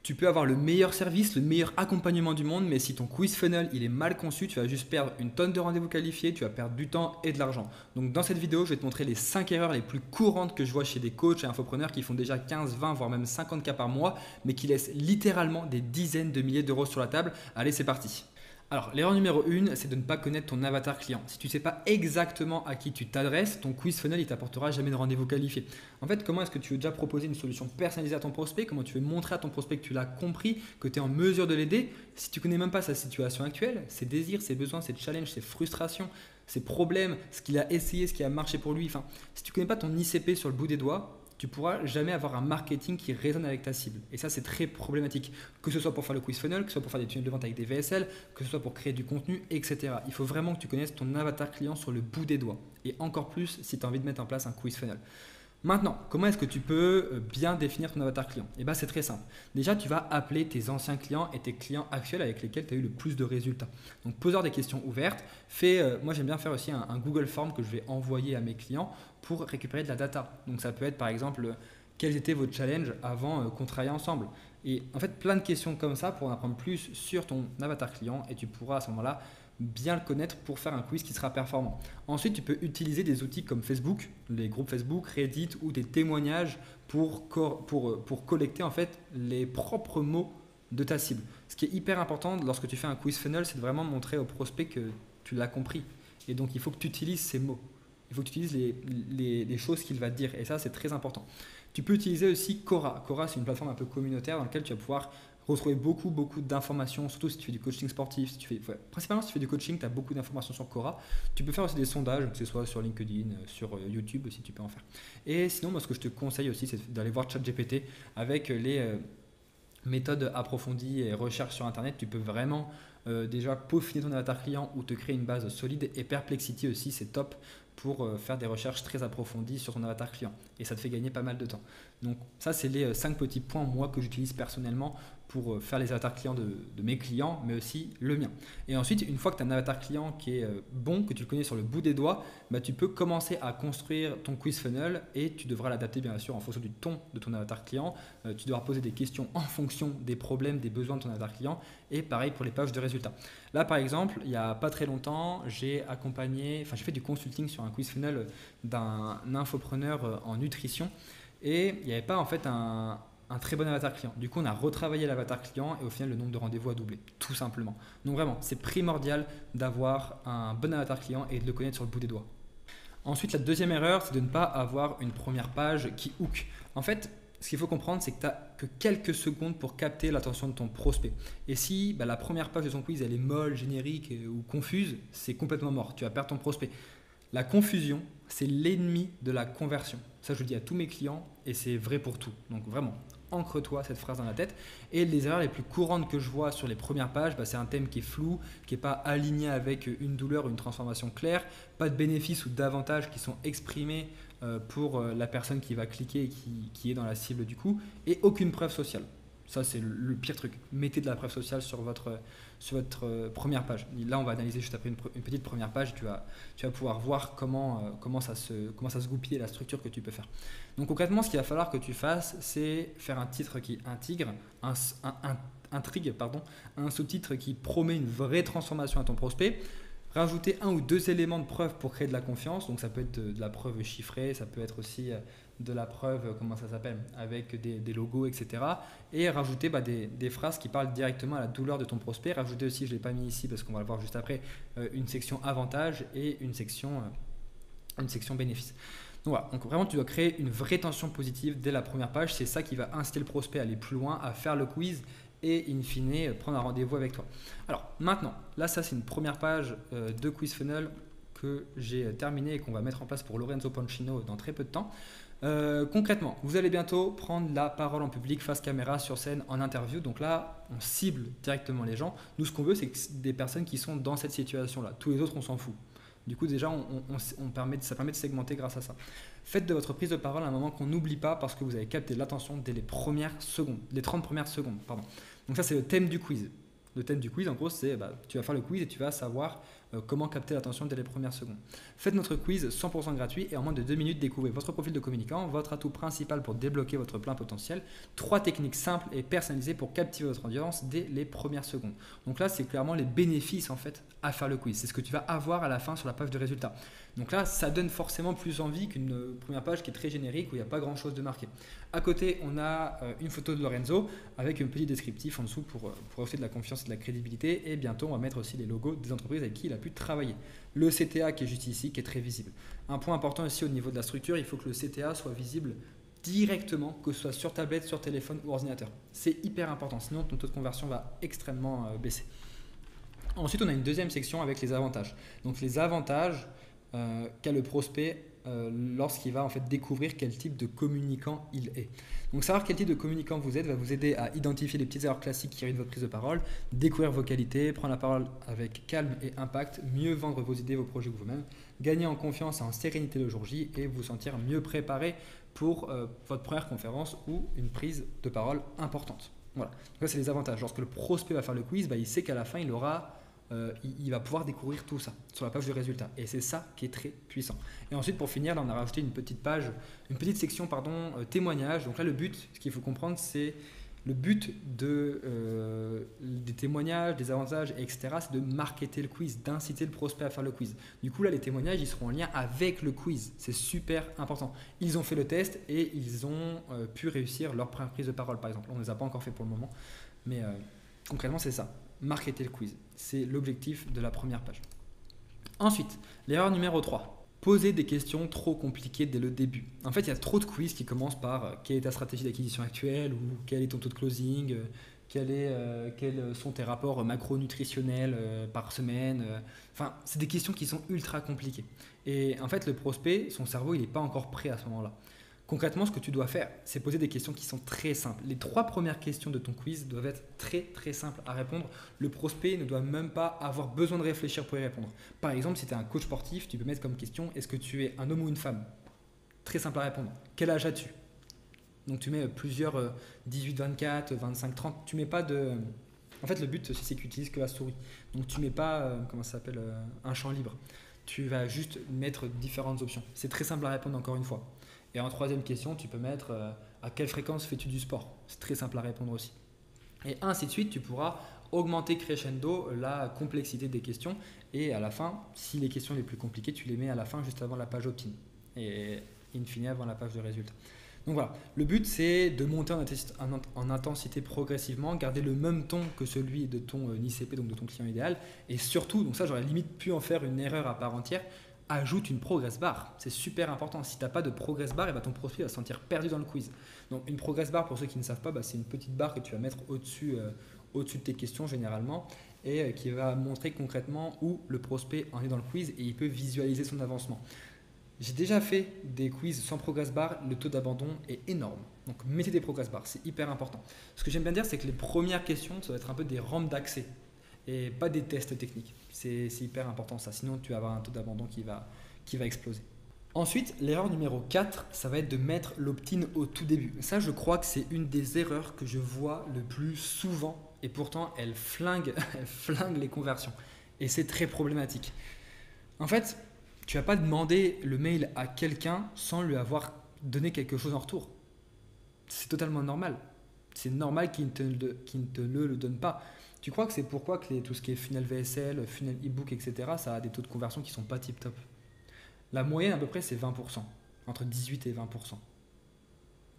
Tu peux avoir le meilleur service, le meilleur accompagnement du monde, mais si ton quiz funnel il est mal conçu, tu vas juste perdre une tonne de rendez-vous qualifiés, tu vas perdre du temps et de l'argent. Donc dans cette vidéo, je vais te montrer les 5 erreurs les plus courantes que je vois chez des coachs et infopreneurs qui font déjà 15, 20, voire même 50 cas par mois, mais qui laissent littéralement des dizaines de milliers d'euros sur la table. Allez, c'est parti. Alors, l'erreur numéro 1, c'est de ne pas connaître ton avatar client. Si tu ne sais pas exactement à qui tu t'adresses, ton quiz funnel, il t'apportera jamais de rendez-vous qualifié. En fait, comment est-ce que tu veux déjà proposer une solution personnalisée à ton prospect? Comment tu veux montrer à ton prospect que tu l'as compris, que tu es en mesure de l'aider si tu ne connais même pas sa situation actuelle, ses désirs, ses besoins, ses challenges, ses frustrations, ses problèmes, ce qu'il a essayé, ce qui a marché pour lui. Enfin, si tu ne connais pas ton ICP sur le bout des doigts, tu ne pourras jamais avoir un marketing qui résonne avec ta cible. Et ça, c'est très problématique. Que ce soit pour faire le quiz funnel, que ce soit pour faire des tunnels de vente avec des VSL, que ce soit pour créer du contenu, etc. Il faut vraiment que tu connaisses ton avatar client sur le bout des doigts. Et encore plus si tu as envie de mettre en place un quiz funnel. Maintenant, comment est-ce que tu peux bien définir ton avatar client? Eh bien, c'est très simple. Déjà, tu vas appeler tes anciens clients et tes clients actuels avec lesquels tu as eu le plus de résultats. Donc, pose-leur des questions ouvertes. Moi, j'aime bien faire aussi un Google Form que je vais envoyer à mes clients pour récupérer de la data. Donc, ça peut être par exemple, quels étaient vos challenges avant qu'on travaille ensemble? Et en fait, plein de questions comme ça pour en apprendre plus sur ton avatar client et tu pourras à ce moment-là bien le connaître pour faire un quiz qui sera performant. Ensuite, tu peux utiliser des outils comme Facebook, les groupes Facebook, Reddit ou des témoignages pour collecter en fait les propres mots de ta cible. Ce qui est hyper important lorsque tu fais un quiz funnel, c'est de vraiment montrer au prospect que tu l'as compris. Et donc, il faut que tu utilises ces mots. Il faut que tu utilises les choses qu'il va te dire. Et ça, c'est très important. Tu peux utiliser aussi Quora. Quora, c'est une plateforme un peu communautaire dans laquelle tu vas pouvoir retrouver beaucoup d'informations, surtout si tu fais du coaching sportif. Principalement, si tu fais du coaching, tu as beaucoup d'informations sur Quora. Tu peux faire aussi des sondages, que ce soit sur LinkedIn, sur YouTube aussi, tu peux en faire. Et sinon, moi, ce que je te conseille aussi, c'est d'aller voir ChatGPT avec les méthodes approfondies et recherches sur Internet. Tu peux vraiment déjà peaufiner ton avatar client ou te créer une base solide. Et Perplexity aussi, c'est top pour faire des recherches très approfondies sur ton avatar client. Et ça te fait gagner pas mal de temps. Donc ça, c'est les 5 petits points, moi, que j'utilise personnellement pour faire les avatars clients de mes clients, mais aussi le mien. Et ensuite, une fois que tu as un avatar client qui est bon, que tu le connais sur le bout des doigts, bah, tu peux commencer à construire ton quiz funnel et tu devras l'adapter bien sûr en fonction du ton de ton avatar client. Tu devras poser des questions en fonction des problèmes, des besoins de ton avatar client et pareil pour les pages de résultats. Là, par exemple, il n'y a pas très longtemps, j'ai fait du consulting sur un quiz funnel d'un infopreneur en nutrition et il n'y avait pas en fait un très bon avatar client. Du coup, on a retravaillé l'avatar client et au final, le nombre de rendez-vous a doublé, tout simplement. Donc vraiment, c'est primordial d'avoir un bon avatar client et de le connaître sur le bout des doigts. Ensuite, la deuxième erreur, c'est de ne pas avoir une première page qui hook. En fait, ce qu'il faut comprendre, c'est que tu n'as que quelques secondes pour capter l'attention de ton prospect. Et si la première page de ton quiz, elle est molle, générique ou confuse, c'est complètement mort. Tu vas perdre ton prospect. La confusion, c'est l'ennemi de la conversion. Ça, je le dis à tous mes clients et c'est vrai pour tout. Donc vraiment, ancre-toi cette phrase dans la tête. Et les erreurs les plus courantes que je vois sur les premières pages, c'est un thème qui est flou, qui n'est pas aligné avec une douleur, une transformation claire, pas de bénéfices ou d'avantages qui sont exprimés pour la personne qui va cliquer et qui est dans la cible du coup, et aucune preuve sociale. Ça, c'est le pire truc. Mettez de la preuve sociale sur votre première page. Là, on va analyser juste après une petite première page. Tu vas pouvoir voir comment ça se goupille et la structure que tu peux faire. Donc concrètement, ce qu'il va falloir que tu fasses, c'est faire un titre qui intrigue, un sous-titre qui promet une vraie transformation à ton prospect. Rajouter 1 ou 2 éléments de preuve pour créer de la confiance. Donc ça peut être de la preuve chiffrée, ça peut être aussi de la preuve, avec des logos, etc. Et rajouter des phrases qui parlent directement à la douleur de ton prospect. Rajouter aussi, je ne l'ai pas mis ici parce qu'on va le voir juste après, une section avantages et une section bénéfices. Donc voilà, donc vraiment tu dois créer une vraie tension positive dès la première page. C'est ça qui va inciter le prospect à aller plus loin, à faire le quiz et in fine prendre un rendez-vous avec toi. Alors maintenant, là ça c'est une première page de quiz funnel que j'ai terminé et qu'on va mettre en place pour Lorenzo Pancino dans très peu de temps. Concrètement, vous allez bientôt prendre la parole en public, face caméra, sur scène, en interview. Donc là, on cible directement les gens. Nous, ce qu'on veut, c'est que des personnes qui sont dans cette situation-là. Tous les autres, on s'en fout. Du coup, déjà, ça permet de segmenter grâce à ça. Faites de votre prise de parole un moment qu'on n'oublie pas parce que vous avez capté l'attention dès les 30 premières secondes. Donc ça, c'est le thème du quiz. Le thème du quiz, en gros, c'est tu vas faire le quiz et tu vas savoir comment capter l'attention dès les premières secondes. Faites notre quiz 100% gratuit et en moins de 2 minutes, découvrez votre profil de communicant, votre atout principal pour débloquer votre plein potentiel, 3 techniques simples et personnalisées pour captiver votre audience dès les premières secondes. Donc là, c'est clairement les bénéfices en fait à faire le quiz. C'est ce que tu vas avoir à la fin sur la page de résultats. Donc là, ça donne forcément plus envie qu'une première page qui est très générique où il n'y a pas grand chose de marqué. À côté, on a une photo de Lorenzo avec un petit descriptif en dessous pour ajouter de la confiance et de la crédibilité. Et bientôt, on va mettre aussi les logos des entreprises avec qui il a pu travailler. Le CTA qui est juste ici, qui est très visible. Un point important aussi au niveau de la structure, il faut que le CTA soit visible directement, que ce soit sur tablette, sur téléphone ou ordinateur. C'est hyper important, sinon ton taux de conversion va extrêmement baisser. Ensuite, on a une deuxième section avec les avantages. Donc les avantages qu'a le prospect lorsqu'il va en fait découvrir quel type de communicant il est. Donc savoir quel type de communicant vous êtes va vous aider à identifier les petites erreurs classiques qui ruinent votre prise de parole, découvrir vos qualités, prendre la parole avec calme et impact, mieux vendre vos idées, vos projets que vous-même, gagner en confiance et en sérénité le jour J et vous sentir mieux préparé pour votre première conférence ou une prise de parole importante. Voilà. Donc ça, c'est les avantages. Lorsque le prospect va faire le quiz, il sait qu'à la fin, il va pouvoir découvrir tout ça sur la page de résultats. Et c'est ça qui est très puissant. Et ensuite, pour finir, là, on a rajouté une petite section témoignages. Donc là, le but, ce qu'il faut comprendre, c'est le but des témoignages, des avantages, etc. C'est de marketer le quiz, d'inciter le prospect à faire le quiz. Du coup, là, les témoignages, ils seront en lien avec le quiz. C'est super important. Ils ont fait le test et ils ont pu réussir leur première prise de parole, par exemple. On ne les a pas encore fait pour le moment. Mais concrètement, c'est ça. Marketer le quiz. C'est l'objectif de la première page. Ensuite, l'erreur numéro 3. Poser des questions trop compliquées dès le début. En fait, il y a trop de quiz qui commencent par quelle est ta stratégie d'acquisition actuelle ou quel est ton taux de closing, quels sont tes rapports macronutritionnels par semaine. Enfin, c'est des questions qui sont ultra compliquées. Et en fait, le prospect, son cerveau, il n'est pas encore prêt à ce moment-là. Concrètement, ce que tu dois faire, c'est poser des questions qui sont très simples. Les 3 premières questions de ton quiz doivent être très très simples à répondre. Le prospect ne doit même pas avoir besoin de réfléchir pour y répondre. Par exemple, si tu es un coach sportif, tu peux mettre comme question: est-ce que tu es un homme ou une femme? Très simple à répondre. Quel âge as-tu? Donc tu mets plusieurs 18, 24, 25, 30. Tu mets pas de... En fait, le but aussi, c'est que tu n'utilises que la souris. Donc tu mets pas un champ libre. Tu vas juste mettre différentes options. C'est très simple à répondre encore une fois. Et en 3e question, tu peux mettre à quelle fréquence fais-tu du sport? C'est très simple à répondre aussi. Et ainsi de suite, tu pourras augmenter crescendo la complexité des questions. Et à la fin, si les questions les plus compliquées, tu les mets à la fin, juste avant la page opt-in. Et in fine, avant la page de résultats. Donc voilà, le but c'est de monter en intensité progressivement, garder le même ton que celui de ton ICP, donc de ton client idéal. Et surtout, donc ça j'aurais limite pu en faire une erreur à part entière, ajoute une progress bar. C'est super important. Si tu n'as pas de progress bar, ton prospect va se sentir perdu dans le quiz. Donc une progress bar, pour ceux qui ne savent pas, c'est une petite barre que tu vas mettre au-dessus de tes questions généralement et qui va montrer concrètement où le prospect en est dans le quiz et il peut visualiser son avancement. J'ai déjà fait des quiz sans progress bar, le taux d'abandon est énorme. Donc mettez des progress bars, c'est hyper important. Ce que j'aime bien dire, c'est que les premières questions, ça va être un peu des rampes d'accès et pas des tests techniques. C'est hyper important ça, sinon tu vas avoir un taux d'abandon qui va exploser. Ensuite, l'erreur numéro 4, ça va être de mettre l'opt-in au tout début. Ça, je crois que c'est une des erreurs que je vois le plus souvent et pourtant elle flingue les conversions. Et c'est très problématique. En fait, tu vas pas demander le mail à quelqu'un sans lui avoir donné quelque chose en retour. C'est totalement normal. C'est normal qu'il ne te le donne pas. Tu crois que c'est pourquoi que tout ce qui est funnel VSL, funnel ebook, etc., ça a des taux de conversion qui sont pas tip top. La moyenne à peu près c'est 20%, entre 18 et 20%.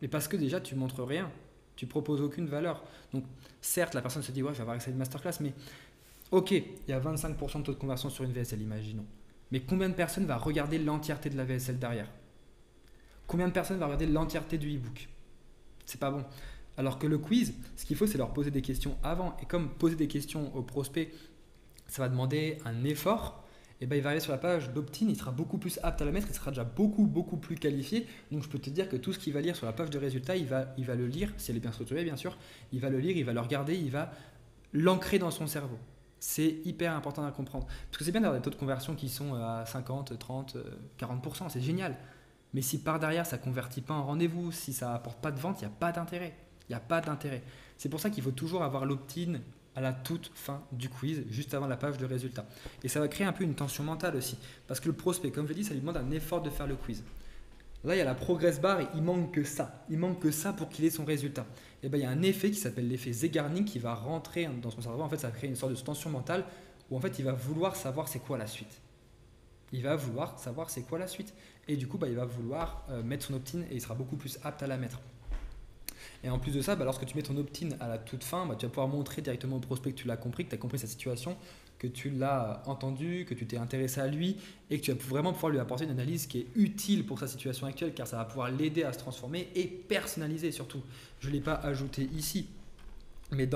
Mais parce que déjà tu montres rien, tu proposes aucune valeur. Donc certes la personne se dit ouais je vais avoir accès à une masterclass, mais ok, il y a 25% de taux de conversion sur une VSL, imaginons. Mais combien de personnes va regarder l'entièreté de la VSL derrière? Combien de personnes va regarder l'entièreté du ebook? C'est pas bon. Alors que le quiz, ce qu'il faut, c'est leur poser des questions avant. Et comme poser des questions au prospect, ça va demander un effort, et il va aller sur la page d'opt-in, il sera beaucoup plus apte à la mettre, il sera déjà beaucoup plus qualifié. Donc je peux te dire que tout ce qu'il va lire sur la page de résultats, il va le lire, si elle est bien structurée bien sûr, il va le lire, il va le regarder, il va l'ancrer dans son cerveau. C'est hyper important à comprendre. Parce que c'est bien d'avoir des taux de conversion qui sont à 50, 30, 40%, c'est génial. Mais si par derrière ça ne convertit pas en rendez-vous, si ça n'apporte pas de vente, il n'y a pas d'intérêt. Il n'y a pas d'intérêt. C'est pour ça qu'il faut toujours avoir l'opt-in à la toute fin du quiz, juste avant la page de résultats. Et ça va créer un peu une tension mentale aussi, parce que le prospect, comme je l'ai dit, ça lui demande un effort de faire le quiz. Là, il y a la progress bar et il manque que ça. Il manque que ça pour qu'il ait son résultat. Et bien, il y a un effet qui s'appelle l'effet Zeigarnik qui va rentrer dans son cerveau. En fait, ça va créer une sorte de tension mentale où en fait, il va vouloir savoir c'est quoi la suite. Il va vouloir savoir c'est quoi la suite. Et du coup, il va vouloir mettre son opt-in et il sera beaucoup plus apte à la mettre. Et en plus de ça, lorsque tu mets ton opt-in à la toute fin, tu vas pouvoir montrer directement au prospect que tu l'as compris, que tu as compris sa situation, que tu l'as entendu, que tu t'es intéressé à lui et que tu vas vraiment pouvoir lui apporter une analyse qui est utile pour sa situation actuelle car ça va pouvoir l'aider à se transformer et personnaliser surtout. Je ne l'ai pas ajouté ici, mais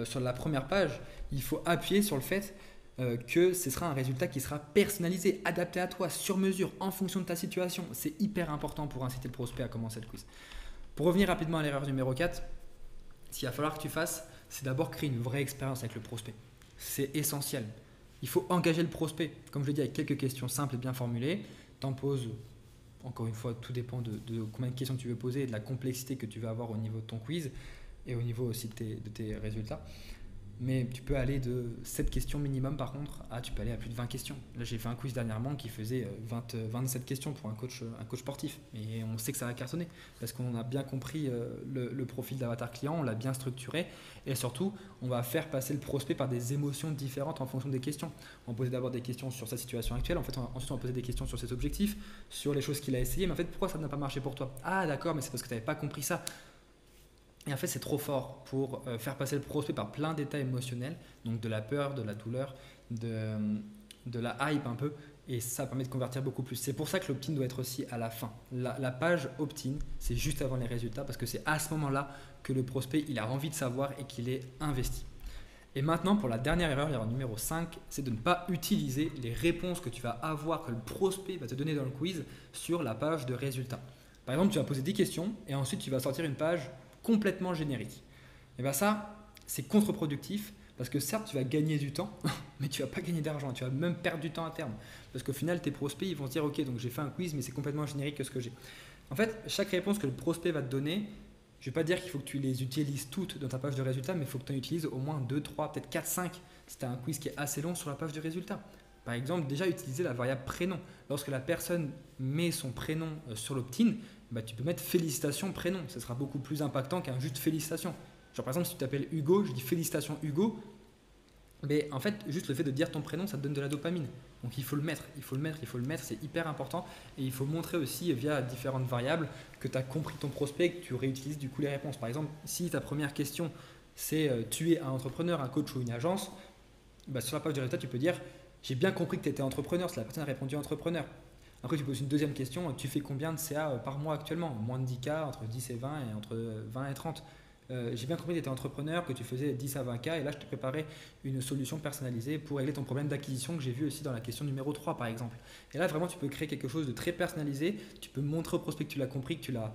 sur la première page, il faut appuyer sur le fait que ce sera un résultat qui sera personnalisé, adapté à toi, sur mesure, en fonction de ta situation. C'est hyper important pour inciter le prospect à commencer le quiz. Pour revenir rapidement à l'erreur numéro 4, ce qu'il va falloir que tu fasses, c'est d'abord créer une vraie expérience avec le prospect. C'est essentiel. Il faut engager le prospect, comme je l'ai dit, avec quelques questions simples et bien formulées. T'en poses, encore une fois, tout dépend de combien de questions tu veux poser et de la complexité que tu veux avoir au niveau de ton quiz et au niveau aussi de tes résultats. Mais tu peux aller de 7 questions minimum par contre tu peux aller à plus de 20 questions. Là j'ai fait un quiz dernièrement qui faisait 27 questions pour un coach sportif. Et on sait que ça va cartonner parce qu'on a bien compris le profil d'avatar client, on l'a bien structuré et surtout on va faire passer le prospect par des émotions différentes en fonction des questions. On va poser d'abord des questions sur sa situation actuelle, ensuite on va poser des questions sur ses objectifs, sur les choses qu'il a essayé. Mais en fait pourquoi ça n'a pas marché pour toi? Ah d'accord, mais c'est parce que tu n'avais pas compris ça. Et en fait, c'est trop fort pour faire passer le prospect par plein d'états émotionnels, donc de la peur, de la douleur, de la hype un peu, et ça permet de convertir beaucoup plus. C'est pour ça que l'opt-in doit être aussi à la fin. La page opt-in, c'est juste avant les résultats, parce que c'est à ce moment-là que le prospect il a envie de savoir et qu'il est investi. Et maintenant, pour la dernière erreur, l'erreur numéro 5, c'est de ne pas utiliser les réponses que tu vas avoir, que le prospect va te donner dans le quiz sur la page de résultats. Par exemple, tu vas poser 10 questions et ensuite tu vas sortir une page complètement générique. Et bien ça, c'est contre-productif parce que certes, tu vas gagner du temps, mais tu ne vas pas gagner d'argent. Tu vas même perdre du temps à terme. Parce qu'au final, tes prospects, ils vont se dire, ok, donc j'ai fait un quiz, mais c'est complètement générique que ce que j'ai. En fait, chaque réponse que le prospect va te donner, je ne vais pas dire qu'il faut que tu les utilises toutes dans ta page de résultats, mais il faut que tu en utilises au moins 2, 3, peut-être 4, 5. Si tu as un quiz qui est assez long sur la page de résultats. Par exemple, déjà utiliser la variable prénom. Lorsque la personne met son prénom sur l'opt-in, tu peux mettre félicitations prénom. Ce sera beaucoup plus impactant qu'un juste félicitations. Genre par exemple, si tu t'appelles Hugo, je dis félicitations Hugo. Mais en fait, juste le fait de dire ton prénom, ça te donne de la dopamine. Donc il faut le mettre, c'est hyper important. Et il faut montrer aussi via différentes variables que tu as compris ton prospect, que tu réutilises du coup les réponses. Par exemple, si ta première question, c'est tu es un entrepreneur, un coach ou une agence, sur la page de résultat, tu peux dire j'ai bien compris que tu étais entrepreneur, si la personne a répondu entrepreneur. Après, tu poses une deuxième question, tu fais combien de CA par mois actuellement? Moins de 10K, entre 10 et 20 et entre 20 et 30. J'ai bien compris que tu étais entrepreneur, que tu faisais 10 à 20K et là, je te préparais une solution personnalisée pour régler ton problème d'acquisition que j'ai vu aussi dans la question numéro 3 par exemple. Et là, vraiment, tu peux créer quelque chose de très personnalisé, tu peux montrer au prospect que tu l'as compris, que tu l'as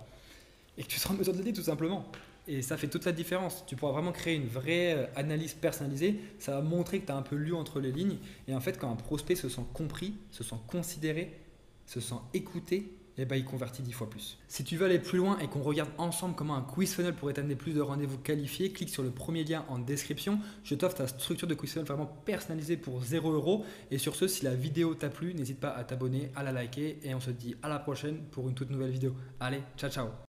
et que tu seras en mesure de l'aider tout simplement. Et ça fait toute la différence. Tu pourras vraiment créer une vraie analyse personnalisée. Ça va montrer que tu as un peu lu entre les lignes. Et en fait, quand un prospect se sent compris, se sent considéré, se sent écouté, il convertit 10 fois plus. Si tu veux aller plus loin et qu'on regarde ensemble comment un quiz funnel pourrait t'amener plus de rendez-vous qualifiés, clique sur le premier lien en description. Je t'offre ta structure de quiz funnel vraiment personnalisée pour 0 €. Et sur ce, si la vidéo t'a plu, n'hésite pas à t'abonner, à la liker. Et on se dit à la prochaine pour une toute nouvelle vidéo. Allez, ciao ciao.